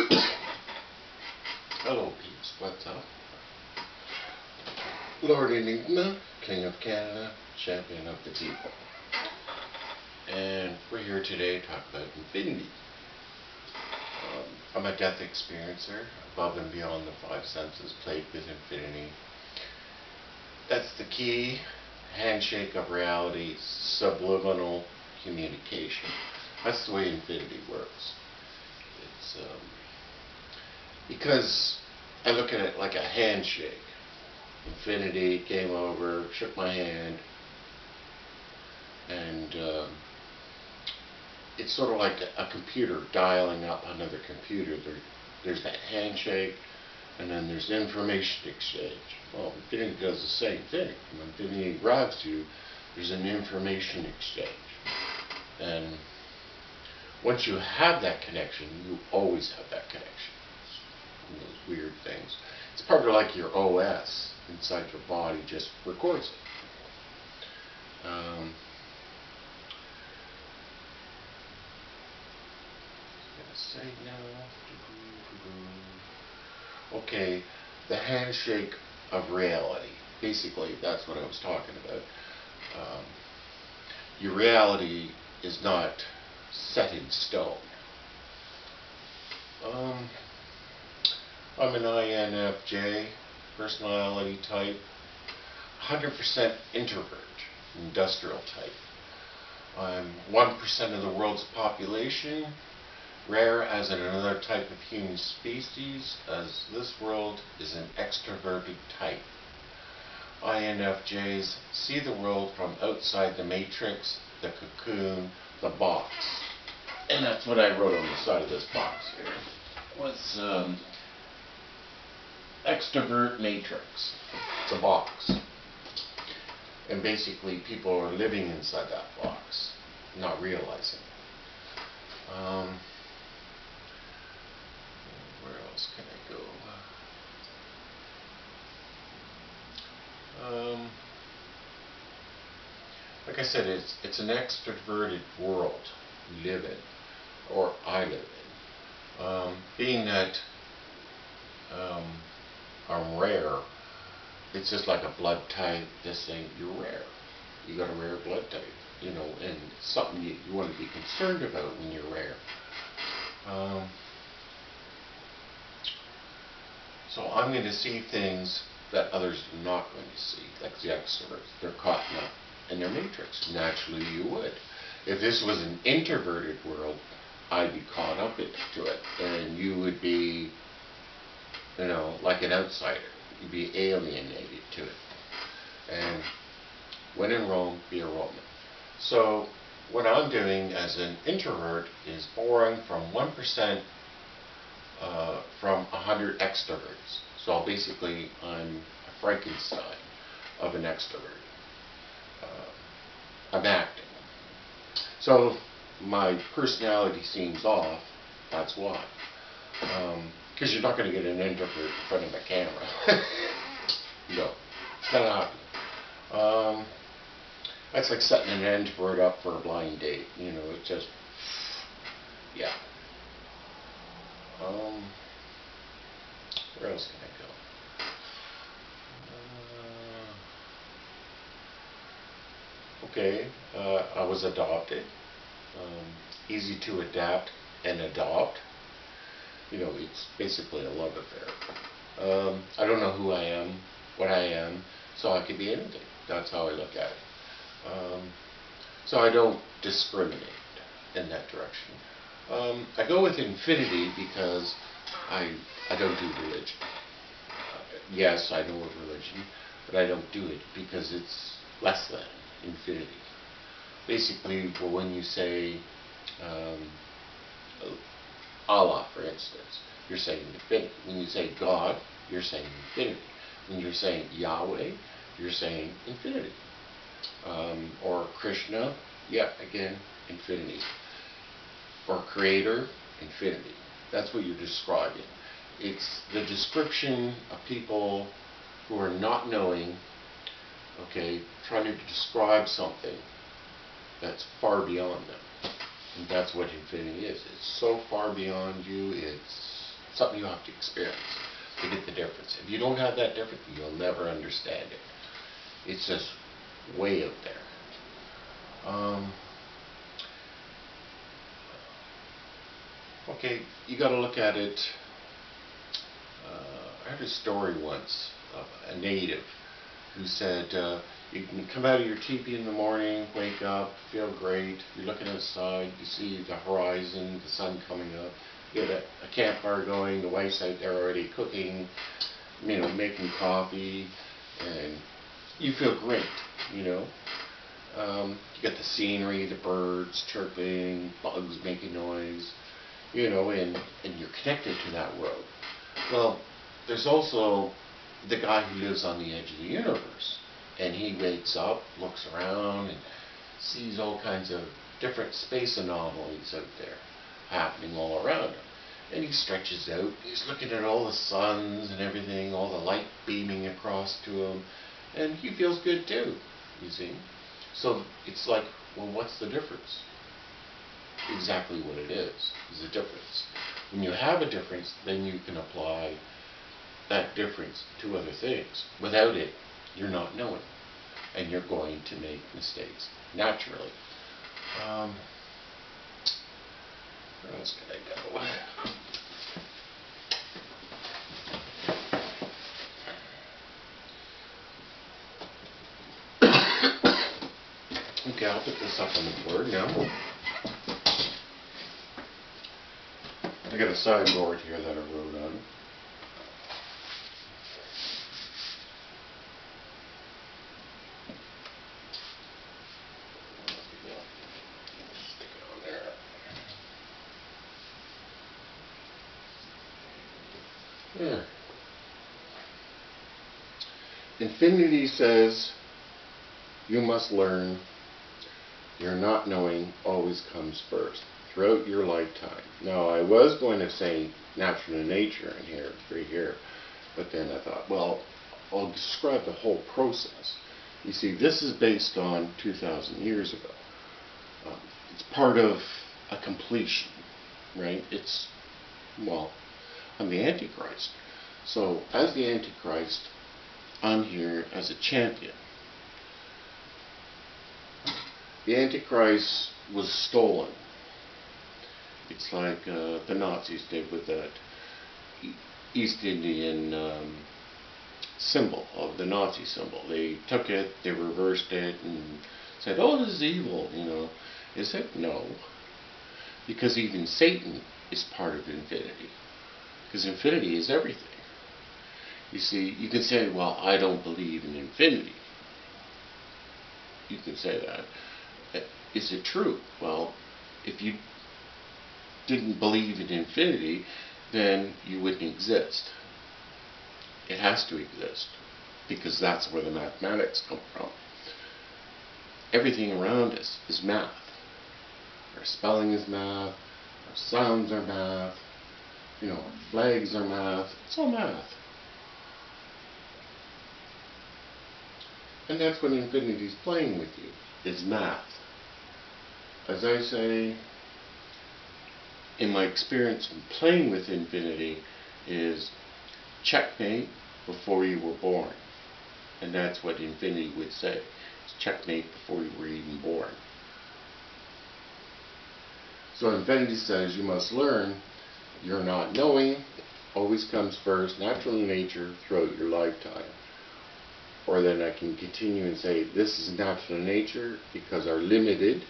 Hello peeps, what's up? Lord Enigma, King of Canada, Champion of the People. And we're here today to talk about infinity. I'm a death experiencer, above and beyond the five senses, played with infinity. That's the key, handshake of reality, subliminal communication. That's the way infinity works. It's because I look at it like a handshake. Infinity came over, shook my hand, and it's sort of like a computer dialing up another computer. There's that handshake, and then there's information exchange. Well, infinity does the same thing. When infinity grabs you, there's an information exchange. And once you have that connection, you always have that connection. Those weird things. It's part of like your OS inside your body just records it. Say no. Okay, the handshake of reality. Basically, that's what I was talking about. Your reality is not set in stone. I'm an INFJ personality type, 100% introvert, industrial type. I'm 1% of the world's population, rare as in another type of human species, as this world is an extroverted type. INFJs see the world from outside the matrix, the cocoon, the box. And that's what I wrote on the side of this box here. Was extrovert matrix. It's a box. And basically people are living inside that box, not realizing it. Where else can I go? Like I said, it's an extroverted world we live in, or I live in. Being that I'm rare, it's just like a blood type, this thing, you're rare. You got a rare blood type, you know, and it's something you want to be concerned about when you're rare. So I'm going to see things that others are not going to see, like the extroverts. They're caught in their matrix. Naturally you would. If this was an introverted world, I'd be caught up into it, and you would be, you know, like an outsider. You'd be alienated to it. And when in Rome, be a Roman. So what I'm doing as an introvert is borrowing from 1% from 100 extroverts. So basically I'm a Frankenstein of an extrovert. I'm acting. So my personality seems off, that's why. Because you're not going to get an introvert in front of a camera. No, it's not happening. That's like setting an introvert up for a blind date. You know, it's just, yeah. Where else can I go? Okay, I was adopted. Easy to adapt and adopt. You know, it's basically a love affair. I don't know who I am, what I am, so I could be anything. That's how I look at it. So I don't discriminate in that direction. I go with infinity because I don't do religion. Yes, I know of religion, but I don't do it because it's less than infinity. Basically, well, when you say Allah, for instance, you're saying infinity. When you say God, you're saying infinity. When you're saying Yahweh, you're saying infinity. Or Krishna, yeah, again, infinity. Or Creator, infinity. That's what you're describing. It's the description of people who are not knowing, okay, trying to describe something that's far beyond them. And that's what infinity is. It's so far beyond you, it's something you have to experience to get the difference. If you don't have that difference, you'll never understand it. It's just way out there. Okay, you got to look at it. I heard a story once of a native who said, you can come out of your teepee in the morning, wake up, feel great, you're looking outside, you see the horizon, the sun coming up, you get a campfire going, the wife's out there already cooking, you know, making coffee, and you feel great, you know. You get the scenery, the birds chirping, bugs making noise, you know, and you're connected to that world. Well, there's also the guy who lives on the edge of the universe, and he wakes up, looks around, and sees all kinds of different space anomalies out there happening all around him. And he stretches out, he's looking at all the suns and everything, all the light beaming across to him, and he feels good too, you see. So it's like, well, what's the difference? Exactly what it is a difference. When you have a difference, then you can apply that difference to other things. Without it, you're not knowing, and you're going to make mistakes naturally. Where else can I go? Okay, I'll put this up on the board now. I got a sideboard here that I wrote on. Stick it on there. There. Infinity says you must learn your not knowing always comes first throughout your lifetime. Now, I was going to say natural nature in here, right here, but then I thought, well, I'll describe the whole process. You see, this is based on 2,000 years ago. It's part of a completion, right? It's, well, I'm the Antichrist. So, as the Antichrist, I'm here as a champion. The Antichrist was stolen. It's like the Nazis did with that East Indian symbol of the Nazi symbol. They took it, they reversed it, and said, oh, this is evil, you know. Is it? No. Because even Satan is part of infinity. Because infinity is everything. You see, you can say, well, I don't believe in infinity. You can say that. Is it true? Well, if you didn't believe in infinity, then you wouldn't exist. It has to exist, because that's where the mathematics come from. Everything around us is math. Our spelling is math, our sounds are math, you know, our flags are math, it's all math. And that's what infinity is playing with you, is math. As I say, in my experience in playing with infinity, is checkmate before you were born. And that's what infinity would say. It's checkmate before you were even born. So infinity says you must learn your not knowing always comes first, natural nature, throughout your lifetime. Or then I can continue and say this is natural nature because our limited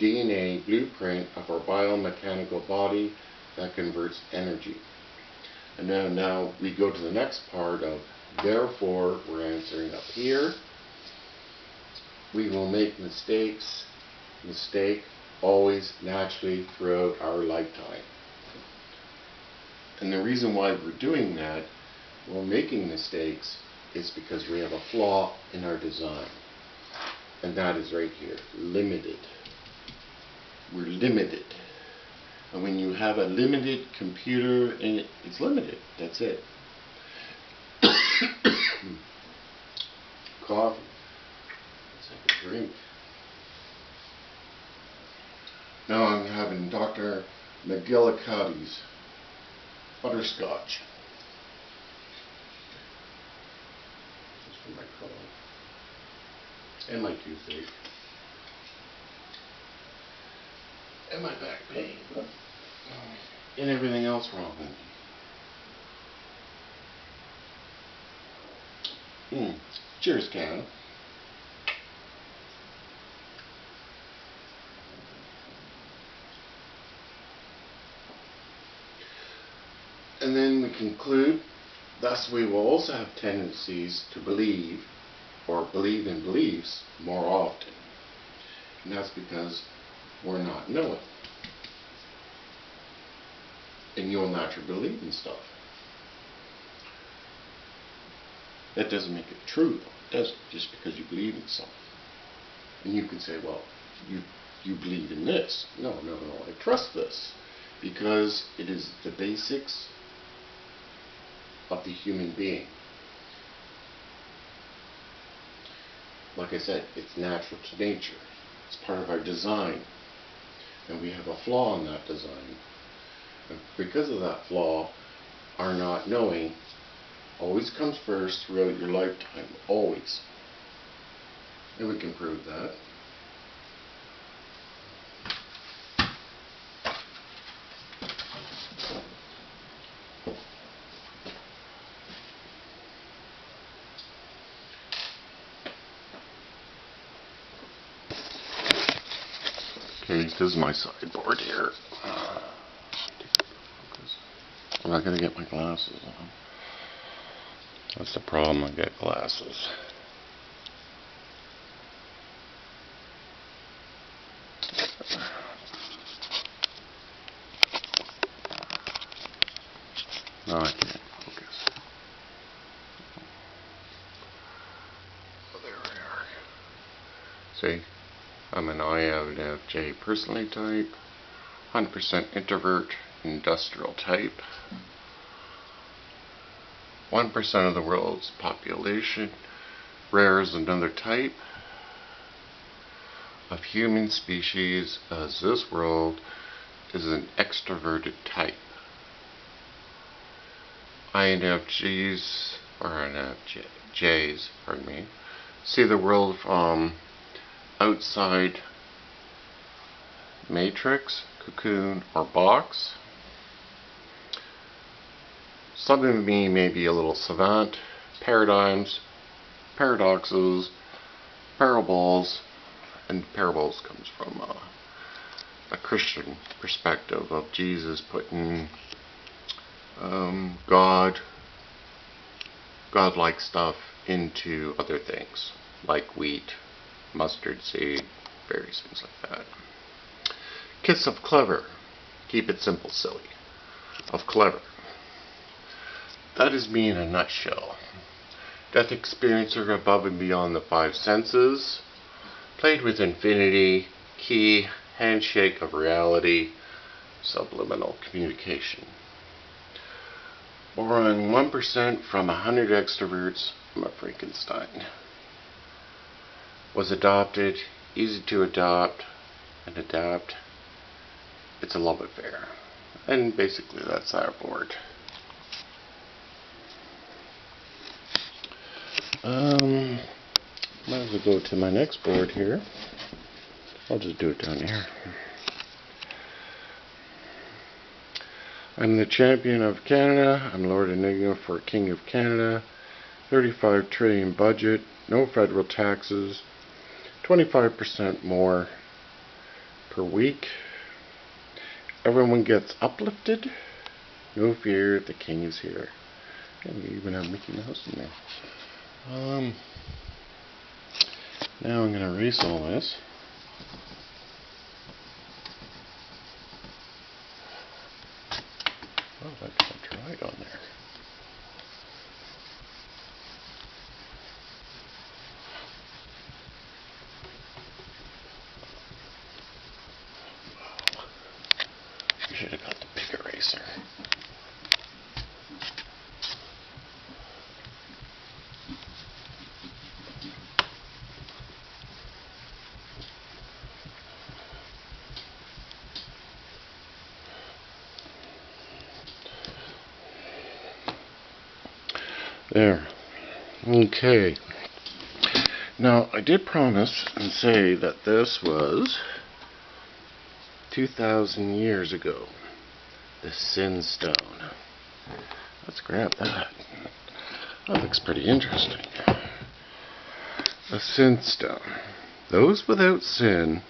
DNA blueprint of our biomechanical body that converts energy. And now we go to the next part of therefore we're answering up here. We will make mistakes. Mistake always naturally throughout our lifetime. And the reason why we're doing that, we're making mistakes, is because we have a flaw in our design. And that is right here, limited. We're limited. And when you have a limited computer, and it's limited, that's it. Coffee. Let's have a drink. Now I'm having Dr. McGillicuddy's butterscotch. Just for my color. And my toothache. And my back pain. And everything else wrong with me. Cheers, Canada. And then we conclude, thus we will also have tendencies to believe, or believe in beliefs, more often. And that's because we're not knowing. And you'll naturally believe in stuff. That doesn't make it true, though, does it? Just because you believe in something. And you can say, well, you believe in this. No, I trust this. Because it is the basics of the human being. Like I said, it's natural to nature. It's part of our design. And we have a flaw in that design. And because of that flaw, our not knowing always comes first throughout your lifetime. Always. And we can prove that. Okay, this is my sideboard here. I'm not going to get my glasses on. That's the problem, I get glasses. No, I can't focus. Oh, there we are. See? I'm an INFJ personality type, 100% introvert, industrial type. 1% of the world's population, rare as another type of human species, as this world is an extroverted type. INFJs, or INFJs, pardon me, see the world from outside matrix, cocoon, or box. Some of me may be a little savant, paradigms, paradoxes, parables, and parables comes from a Christian perspective of Jesus putting God-like stuff into other things, like wheat, mustard seed, various things like that. Kiss of clever, keep it simple, silly, of clever. That is me in a nutshell. Death experiencer above and beyond the five senses, played with infinity, key, handshake of reality, subliminal communication. Borrowing 1% from 100 extroverts, I'm a Frankenstein. Was adopted, easy to adopt and adapt. It's a love affair. And basically that's our board. Might as well go to my next board here. I'll just do it down here. I'm the champion of Canada. I'm Lord Enigma for King of Canada. 35 trillion budget. No federal taxes. 25% more per week. Everyone gets uplifted. No fear, the king is here. And we even have Mickey Mouse in there. Now I'm going to erase all this. Oh, that got dried on there. You should have got the big eraser. There. Okay. Now, I did promise and say that this was 2,000 years ago. The Sin Stone. Let's grab that. That looks pretty interesting. The Sin Stone. Those without sin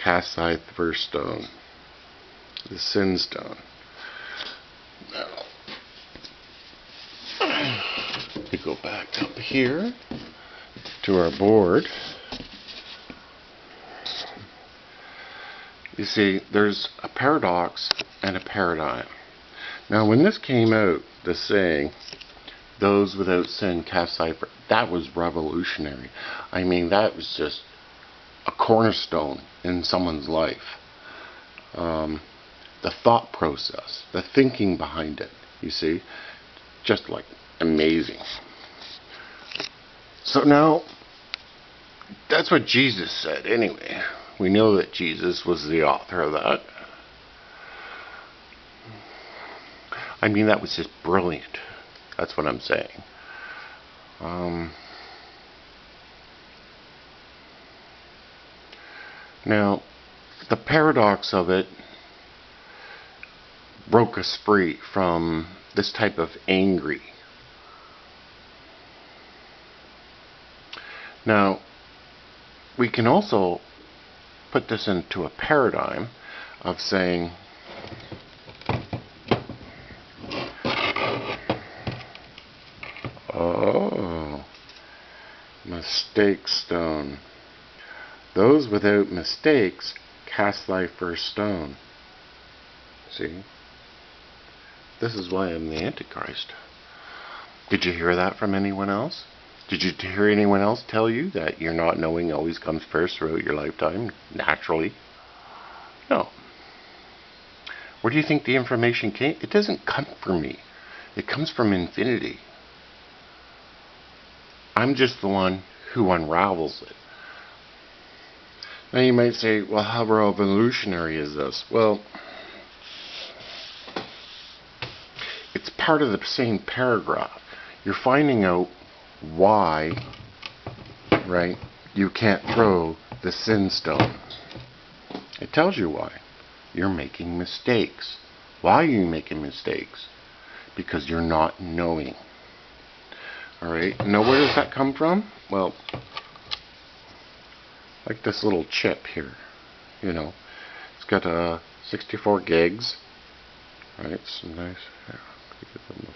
cast thy first stone. The Sin Stone. Now, we go back up here to our board. You see, there's a paradox and a paradigm. Now, when this came out, the saying, those without sin cast thy first, that was revolutionary. I mean, that was just a cornerstone in someone's life. The thought process, the thinking behind it, you see, just like amazing. So now, that's what Jesus said anyway. We know that Jesus was the author of that. I mean, that was just brilliant. That's what I'm saying. Now, the paradox of it broke us free from this type of angry. Now, we can also put this into a paradigm of saying, oh, mistake stone. Those without mistakes cast thy first stone. See? This is why I'm the Antichrist. Did you hear that from anyone else? Did you hear anyone else tell you that your not knowing always comes first throughout your lifetime, naturally? No. Where do you think the information came? It doesn't come from me. It comes from infinity. I'm just the one who unravels it. Now you might say, well, how revolutionary is this? Well, it's part of the same paragraph. You're finding out why, right, you can't throw the sin stone. It tells you why. You're making mistakes. Why are you making mistakes? Because you're not knowing. Alright, now where does that come from? Well, like this little chip here, you know. It's got 64 gigs. Right, it's nice. Here, get them